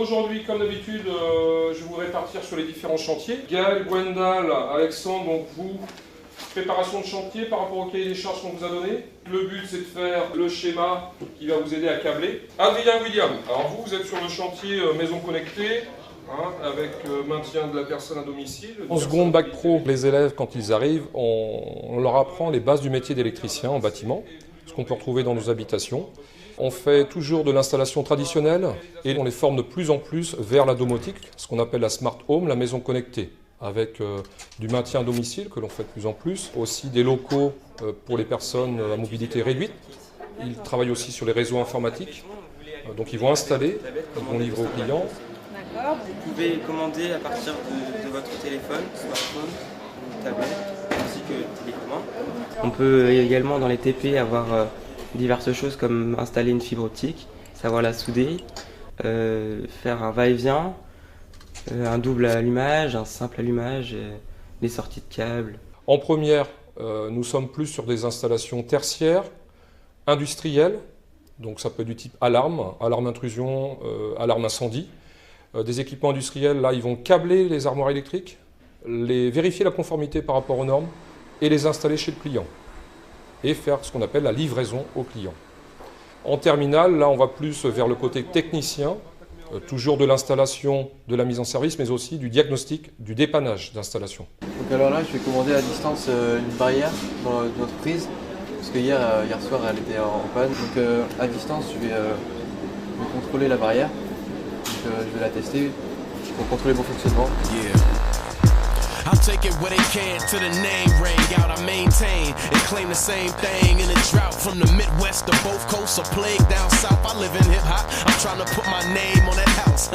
aujourd'hui, comme d'habitude, je voudrais partir sur les différents chantiers. Gaël, Gwendal, Alexandre, donc vous, préparation de chantier par rapport au cahier des charges qu'on vous a donné. Le but, c'est de faire le schéma qui va vous aider à câbler. Adrien, William, alors vous êtes sur le chantier maison connectée, avec maintien de la personne à domicile. En seconde bac pro, les élèves, quand ils arrivent, on leur apprend les bases du métier d'électricien en bâtiment, ce qu'on peut retrouver dans nos habitations. On fait toujours de l'installation traditionnelle et on les forme de plus en plus vers la domotique, ce qu'on appelle la smart home, la maison connectée, avec du maintien à domicile que l'on fait de plus en plus, aussi des locaux pour les personnes à mobilité réduite. Ils travaillent aussi sur les réseaux informatiques, donc ils vont installer, ils vont livrer aux clients. Vous pouvez commander à partir de votre téléphone, smartphone, tablette, ainsi que télécommande. On peut également dans les TP avoir diverses choses comme installer une fibre optique, savoir la souder, faire un va-et-vient, un double allumage, un simple allumage, les sorties de câbles. En première, nous sommes plus sur des installations tertiaires, industrielles, donc ça peut être du type alarme, alarme intrusion, alarme incendie. Des équipements industriels, là, ils vont câbler les armoires électriques, vérifier la conformité par rapport aux normes et les installer chez le client. Et faire ce qu'on appelle la livraison au client. En terminale, là, on va plus vers le côté technicien, toujours de l'installation, de la mise en service, mais aussi du diagnostic, du dépannage d'installation. Donc alors là, je vais commander à distance une barrière dans notre prise, parce que hier soir, elle était en panne. Donc à distance, je vais contrôler la barrière. Donc, je vais la tester pour contrôler mon fonctionnement. I'll take it where they can to the name ring out. I maintain and claim the same thing in a drought from the Midwest to both coasts, a plague down south. I live in hip hop. I'm trying to put my name on that house.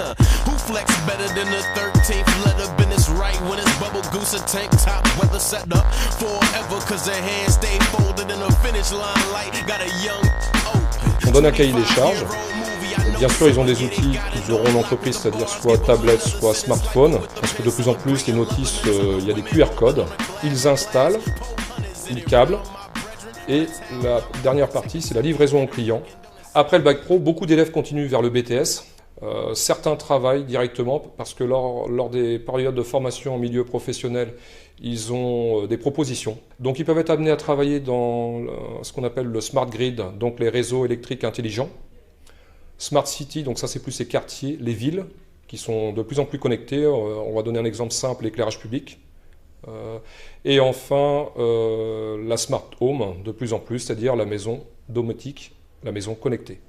Who flex better than the 13th letter? Business right when it's bubble goose and tank top. Weather set up forever cause their hands stay folded in a finish line light. Got a young open. On donne un cahier des charges. Bien sûr, ils ont des outils qu'ils auront en entreprise, c'est-à-dire soit tablette, soit smartphone, parce que de plus en plus, les notices, il y a des QR codes. Ils installent, ils câblent, et la dernière partie, c'est la livraison au client. Après le bac pro, beaucoup d'élèves continuent vers le BTS. Certains travaillent directement, parce que lors des périodes de formation en milieu professionnel, ils ont des propositions. Donc ils peuvent être amenés à travailler dans ce qu'on appelle le smart grid, donc les réseaux électriques intelligents. Smart City, donc ça c'est plus ces quartiers, les villes, qui sont de plus en plus connectées. On va donner un exemple simple, l'éclairage public. Et enfin, la Smart Home, de plus en plus, c'est-à-dire la maison domotique, la maison connectée.